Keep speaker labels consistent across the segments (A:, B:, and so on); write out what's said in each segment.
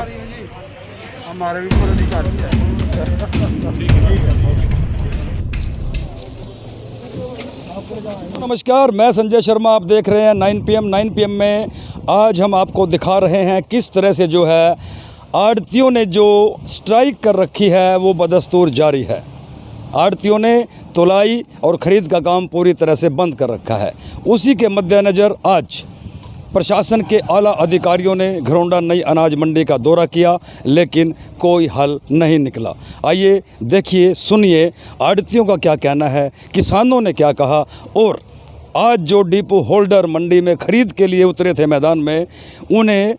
A: हमारे भी पूरे अधिकारी है।
B: नमस्कार, मैं संजय शर्मा, आप देख रहे हैं 9 PM में आज हम आपको दिखा रहे हैं किस तरह से जो है आड़तियों ने जो स्ट्राइक कर रखी है वो बदस्तूर जारी है। आड़तियों ने तुलाई और ख़रीद का काम पूरी तरह से बंद कर रखा है। उसी के मद्देनज़र आज प्रशासन के आला अधिकारियों ने घरौंडा नई अनाज मंडी का दौरा किया, लेकिन कोई हल नहीं निकला। आइए देखिए, सुनिए आड़तियों का क्या कहना है, किसानों ने क्या कहा, और आज जो डिपो होल्डर मंडी में ख़रीद के लिए उतरे थे मैदान में, उन्हें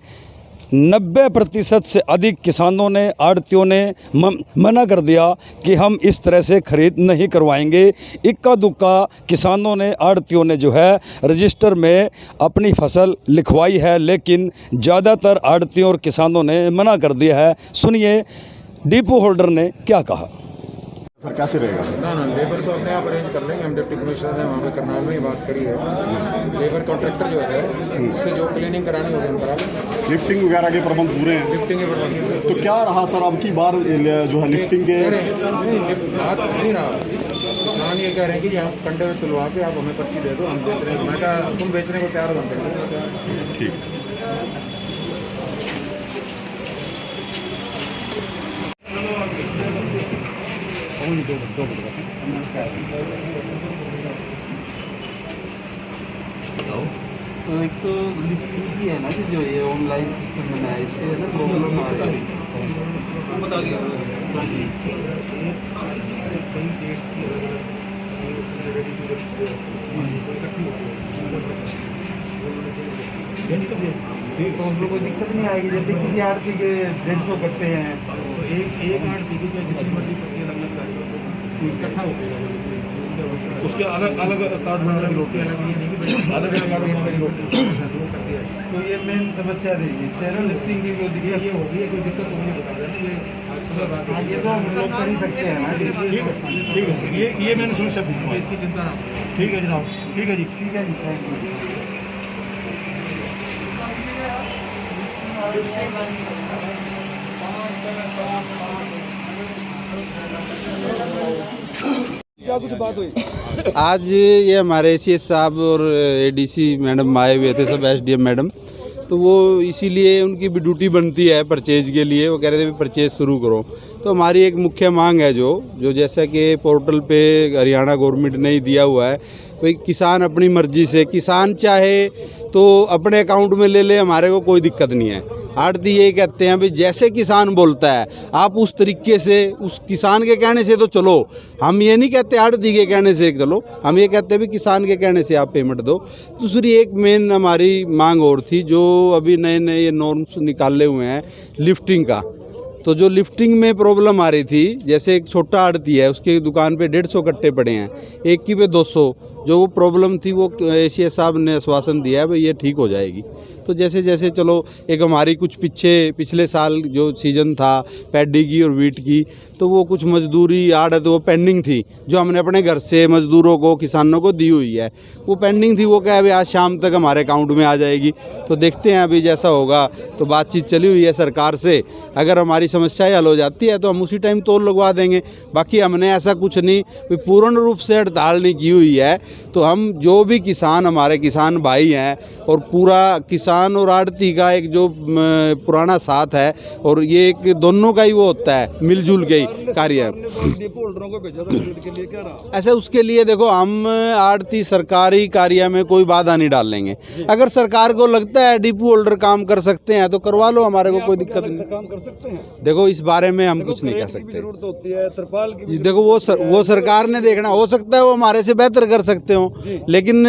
B: 90% से अधिक किसानों ने, आड़तियों ने मना कर दिया कि हम इस तरह से ख़रीद नहीं करवाएंगे। इक्का दुक्का किसानों ने, आड़तियों ने जो है रजिस्टर में अपनी फसल लिखवाई है, लेकिन ज़्यादातर आड़तियों और किसानों ने मना कर दिया है। सुनिए डिपो होल्डर ने क्या कहा।
C: सर कैसे रहेगा?
A: ना लेबर तो अपने आप अरेंज कर लेंगे। हम डिप्टी कमिश्नर ने वहाँ पे करनाल में ही बात करी है। लेबर कॉन्ट्रैक्टर जो है उससे जो क्लीनिंग करानी होगी हम करा लेंगे।
C: लिफ्टिंग वगैरह के प्रबंध पूरे हैं?
A: लिफ्टिंग के प्रबंध
C: तो क्या रहा सर अब की बार जो है लिफ्टिंग के?
A: बात नहीं रहा। किसान ये कह रहे हैं कि हम कंडे में तुलवा के आप हमें पर्ची दे दो, हम बेच रहे हैं। मैं कहा तुम बेचने को तैयार हो, हम करेंगे।
C: ठीक।
D: तो एक तो लिफ्टिंग की है ना कि जो ये ऑनलाइन सिस्टम बना है, इससे है ना प्रॉब्लम आ रही है। बता दिया तो हम लोग को दिक्कत नहीं आएगी। जैसे किसी आड़ती के 150 कट्टे हैं, तो एक आड़ती की जितनी मर्जी पट्टी अलग अलग इकट्ठा हो गया, उसके अलग अलग कार्ड बनाने की रोटी अलग, ये नहीं कि अलग अलग कार्ड बनाने की रोटी। तो ये मेन समस्या रहेगी। इससे ना लिफ्टिंग की कोई दिक्कत ये होगी, कोई दिक्कत होगी बता देना। ये तो हम लोग कर ही सकते हैं ना। ठीक है, ये मैंने समस्या थी, इसकी चिंता ना। ठीक है जनाब, ठीक है जी, ठीक है जी, थैंक यू।
B: क्या कुछ बात हुई?
E: आज ये हमारे एसीएस साहब और एडीसी मैडम आए हुए थे, सब एसडीएम मैडम, तो वो इसीलिए उनकी भी ड्यूटी बनती है परचेज के लिए। वो कह रहे थे भी परचेज शुरू करो। तो हमारी एक मुख्य मांग है जो जैसा कि पोर्टल पे हरियाणा गवर्नमेंट ने ही दिया हुआ है, भाई किसान अपनी मर्जी से, किसान चाहे तो अपने अकाउंट में ले ले, हमारे को कोई दिक्कत नहीं है। आड़ती ये कहते हैं भाई जैसे किसान बोलता है आप उस तरीके से, उस किसान के कहने से तो चलो। हम ये नहीं कहते आड़ती के कहने से चलो, हम ये कहते हैं भी किसान के कहने से आप पेमेंट दो। दूसरी एक मेन हमारी मांग और थी, जो अभी नए नए ये नॉर्म्स निकाले हुए हैं लिफ्टिंग का, तो जो लिफ्टिंग में प्रॉब्लम आ रही थी, जैसे एक छोटा आड़ती है उसकी दुकान पे 150 कट्टे पड़े हैं, एक की पे 200, जो वो प्रॉब्लम थी वो एसीएस साहब ने आश्वासन दिया है भाई ये ठीक हो जाएगी। तो जैसे जैसे चलो, एक हमारी कुछ पिछले साल जो सीज़न था पैडी की और वीट की, तो वो कुछ मजदूरी आड़त वो पेंडिंग थी, जो हमने अपने घर से मजदूरों को, किसानों को दी हुई है, वो पेंडिंग थी। वो क्या है अभी आज शाम तक हमारे अकाउंट में आ जाएगी। तो देखते हैं अभी जैसा होगा। तो बातचीत चली हुई है सरकार से, अगर हमारी समस्याएं हल हो जाती है तो हम उसी टाइम तोल लगवा देंगे। बाकी हमने ऐसा कुछ नहीं, पूर्ण रूप से हड़ताल नहीं की हुई है। तो हम जो भी किसान, हमारे किसान भाई हैं, और पूरा किसान और आड़ती का एक जो पुराना साथ है, और ये एक दोनों का ही वो होता है, मिलजुल के ही कार्य है।
B: डिपो होल्डरों को भेजा था खरीद के लिए, क्या रहा?
E: ऐसे उसके लिए देखो, हम आड़ती सरकारी कार्य में कोई बाधा नहीं डालेंगे। अगर सरकार को लगता है डिपो होल्डर काम कर सकते हैं तो करवा लो, हमारे को कोई दिक्कत नहीं।
B: काम कर सकते हैं।
E: देखो इस बारे में हम कुछ नहीं कह सकते।
B: जरूरत होती है तिरपाल की।
E: देखो वो सरकार ने देखना, हो सकता है वो हमारे से बेहतर कर सकते हो, लेकिन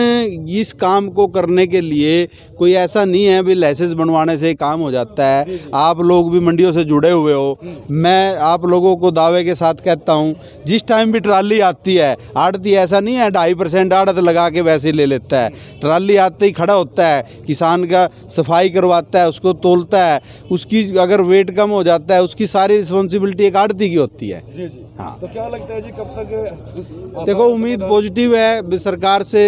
E: इस काम को करने के लिए कोई ऐसा नहीं है भी लाइसेंस बनवाने से काम हो जाता है। आप लोग भी मंडियों से जुड़े हुए हो, मैं आप लोगों को दावे के साथ कहता हूँ, जिस टाइम भी ट्राली आती है, आड़ती ऐसा नहीं है 2.5% आड़त लगा के वैसे ले लेता है। ट्राली आते ही खड़ा होता है, किसान का सफाई करवाता है, उसको तोलता है, उसकी अगर वेट कम हो जाता है उसकी सारी रिस्पॉन्सिबिलिटी एक आड़ती की होती है।
B: जी जी।
E: हाँ,
B: तो क्या लगता है जी कब तक
E: देखो उम्मीद पॉजिटिव है, सरकार से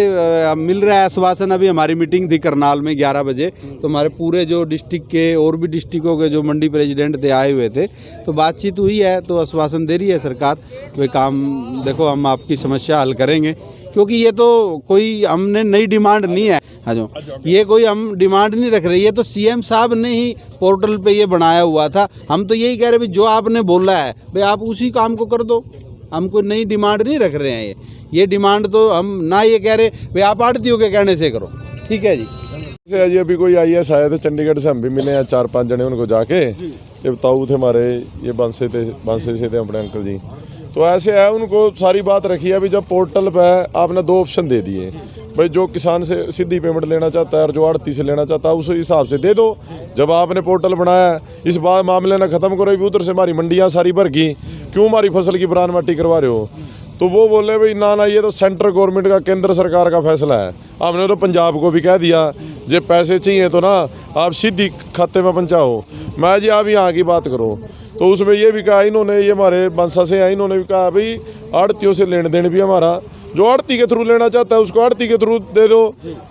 E: मिल रहा है आश्वासन। अभी हमारी मीटिंग थी करनाल में 11 बजे, तो हमारे पूरे जो डिस्ट्रिक्ट के और भी डिस्ट्रिक्टों के जो मंडी प्रेसिडेंट थे आए हुए थे, तो बातचीत हुई है, तो आश्वासन दे रही है सरकार। वे काम देखो हम आपकी समस्या हल करेंगे, क्योंकि ये तो कोई हमने नई डिमांड नहीं है। हाँ जो ये कोई हम डिमांड नहीं रख रहे, ये तो सीएम साहब ने ही पोर्टल पे ये बनाया हुआ था। हम तो यही कह रहे भाई जो आपने बोला है भाई आप उसी काम को कर दो, हम कोई नई डिमांड नहीं रख रहे हैं। ये डिमांड तो हम ना ये कह रहे भाई आप आड़तियों के कहने से करो, ठीक है जी।
F: से जी अभी कोई IAS आए थे चंडीगढ़ से, हम भी मिले हैं 4-5 जने उनको जाके। ये ताऊ थे हमारे, ये बांसे से थे अपने अंकल जी। तो ऐसे है, उनको सारी बात रखी है। अभी जब पोर्टल पे आपने 2 ऑप्शन दे दिए भाई, जो किसान से सीधी पेमेंट लेना चाहता है और जो आड़ती से लेना चाहता है उस हिसाब से दे दो। जब आपने पोर्टल बनाया, इस बार मामले ना ख़त्म करो, उधर से हमारी मंडियाँ सारी भर गई, क्यों हमारी फसल की बरान माटी करवा रहे हो? तो वो बोले भाई ना ये तो सेंट्रल गवर्नमेंट का, केंद्र सरकार का फैसला है। हमने तो पंजाब को भी कह दिया जे पैसे चाहिए तो ना आप सीधी खाते में पहुँचाओ। मैं जी आप यहाँ की बात करो, तो उसमें ये भी कहा इन्होंने, ये हमारे बांसा से हैं, इन्होंने भी कहा भाई आड़तियों से लेन देन भी हमारा, जो आड़ती के थ्रू लेना चाहता है उसको आड़ती के थ्रू दे दो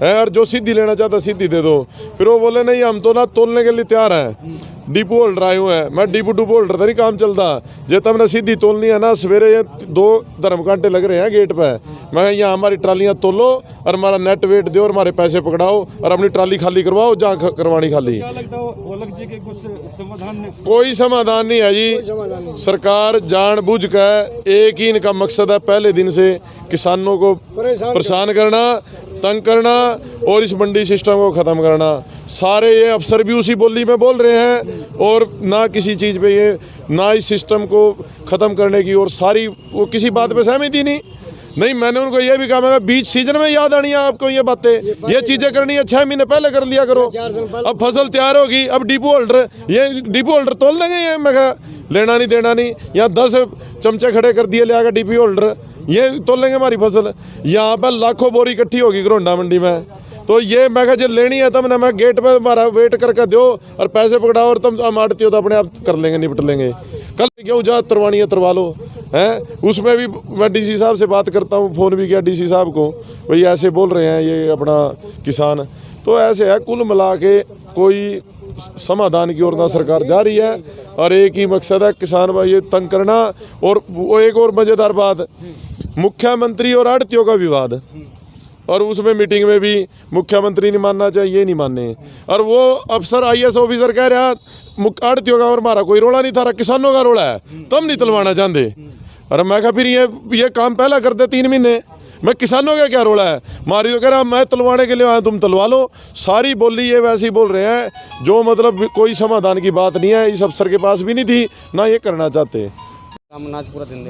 F: है, और जो सीधी लेना चाहता है सीधी दे दो। फिर वो बोले नहीं हम तो ना तोलने के लिए तैयार हैं, डिपो होल्डर आए हुए हैं। मैं डिपो होल्डर तो नहीं काम चलता, जे तमने सीधी तोलनी है ना, सवेरे ये 2 धर्म कांटे लग रहे हैं गेट पे, मैं यहाँ हमारी ट्रालियाँ तोलो और हमारा नेट वेट दो और हमारे पैसे पकड़ाओ और अपनी ट्राली खाली करवाओ जहाँ करवानी खाली।
B: क्या लगता है ओलख जी के कुछ समाधान नहीं?
F: कोई समाधान नहीं है जी। सरकार जानबूझ कर, एक ही इनका मकसद है पहले दिन से किसानों को परेशान करना, तंग करना और इस मंडी सिस्टम को ख़त्म करना। सारे ये अफसर भी उसी बोली में बोल रहे हैं और ना किसी चीज़ पे ये, ना इस सिस्टम को ख़त्म करने की और सारी वो किसी बात पे सहमति नहीं। मैंने उनको ये भी कहा, मैं बीच सीजन में याद आनी है आपको ये बातें, ये चीज़ें करनी है 6 महीने पहले कर लिया करो। अब फसल तैयार होगी, अब डिपो होल्डर, ये डिपो होल्डर तोल देंगे, ये मैं कहा लेना नहीं देना नहीं, यहाँ 10 चमचे खड़े कर दिए ले आकर डिपो होल्डर, ये तोल लेंगे हमारी फसल। यहाँ पर लाखों बोरी इकट्ठी होगी घरोंडा मंडी में, तो ये मैं कहा जो लेनी है तब ना, मैं गेट पर हमारा वेट करके दो और पैसे पकड़ाओ और तुम हम आड़ती हो तो अपने आप कर लेंगे, निपट लेंगे। कल क्यों जा तरवानी है तरवा लो हैं। उसमें भी मैं DC साहब से बात करता हूँ, फ़ोन भी किया DC साहब को, भाई ऐसे बोल रहे हैं ये अपना किसान। तो ऐसे है, कुल मिला के कोई समाधान की ओर ना सरकार जा रही है और एक ही मकसद है किसान भाई ये तंग करना। और वो एक और मज़ेदार बात, मुख्यमंत्री और आड़तियों का विवाद, और उसमें मीटिंग में भी मुख्यमंत्री नहीं मानना चाहिए, ये नहीं मानने, और वो अफसर IAS ऑफिसर कह रहा आड़तियों का और हमारा कोई रोड़ा नहीं था, किसानों का रोड़ा है, तुम नहीं तलवाना चाहते। अरे मैं कहा फिर ये काम पहला कर दे 3 महीने, मैं किसानों का क्या रोड़ा है? मारी तो कह रहा मैं तलवाने के लिए आया, तुम तलवा लो। सारी बोली ये वैसी बोल रहे हैं, जो मतलब कोई समाधान की बात नहीं है, इस अफसर के पास भी नहीं थी, ना ये करना चाहते।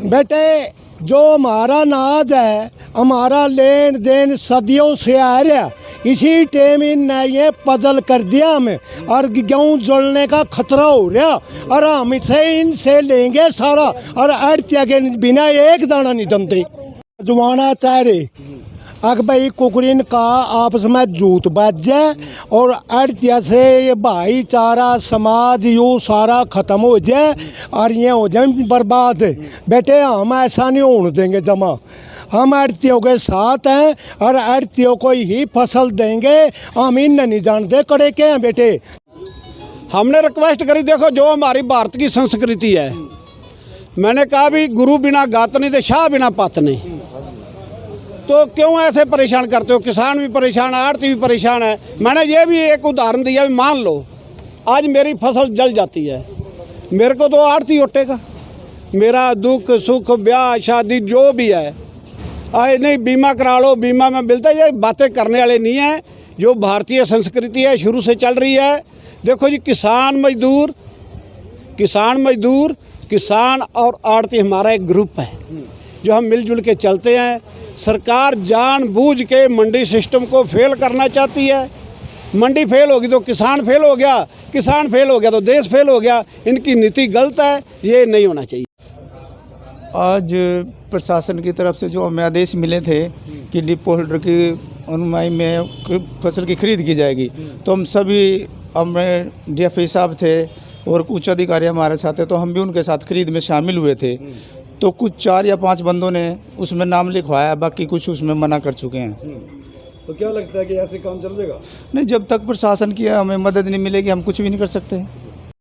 G: बेटे जो हमारा नाज है, हमारा लेन देन सदियों से आ रहा, इसी टाइम इन ये पजल कर दिया हमें और गेहूँ जलने का खतरा हो रहा, और हम इनसे लेंगे सारा, और आड़तिया के बिना एक दाना नहीं जमते। जवाना चाह रहे अग भाई कुकरीन का आपस में जूत बच जाए और आड़तिया से ये भाईचारा समाज यूँ सारा ख़त्म हो जाए और ये हो जाए बर्बाद। बेटे हम ऐसा नहीं होने देंगे जमा, हम आड़तियों के साथ हैं और आड़तियों को ही फसल देंगे, हम इन नहीं जानते कड़े के हैं। बेटे
H: हमने रिक्वेस्ट करी, देखो जो हमारी भारत की संस्कृति है, मैंने कहा भी गुरु बिना गात नहीं तो शाह बिना पत नहीं, तो क्यों ऐसे परेशान करते हो? किसान भी परेशान है, आड़ती भी परेशान है। मैंने ये भी एक उदाहरण दिया, मान लो आज मेरी फसल जल जाती है, मेरे को तो आड़ती उठेगा, मेरा दुख सुख ब्याह शादी जो भी है, आए नहीं बीमा करा लो, बीमा में मिलता है। ये बातें करने वाले नहीं हैं, जो भारतीय संस्कृति है शुरू से चल रही है। देखो जी, किसान और आड़ती हमारा एक ग्रुप है जो हम मिलजुल के चलते हैं। सरकार जानबूझ के मंडी सिस्टम को फेल करना चाहती है। मंडी फेल होगी तो किसान फेल हो गया, किसान फेल हो गया तो देश फेल हो गया। इनकी नीति गलत है, ये नहीं होना चाहिए।
I: आज प्रशासन की तरफ से जो हमें आदेश मिले थे कि डिपो होल्डर की अनुमाई में फसल की खरीद की जाएगी, तो हम सभी हमें DFI साहब थे और उच्च अधिकारी हमारे साथ थे, तो हम भी उनके साथ खरीद में शामिल हुए थे। तो कुछ 4 या 5 बंदों ने उसमें नाम लिखवाया, बाकी कुछ उसमें मना कर चुके हैं।
B: तो क्या लगता है कि ऐसे काम चल जाएगा?
I: नहीं, जब तक प्रशासन की हमें मदद नहीं मिलेगी हम कुछ भी नहीं कर सकते।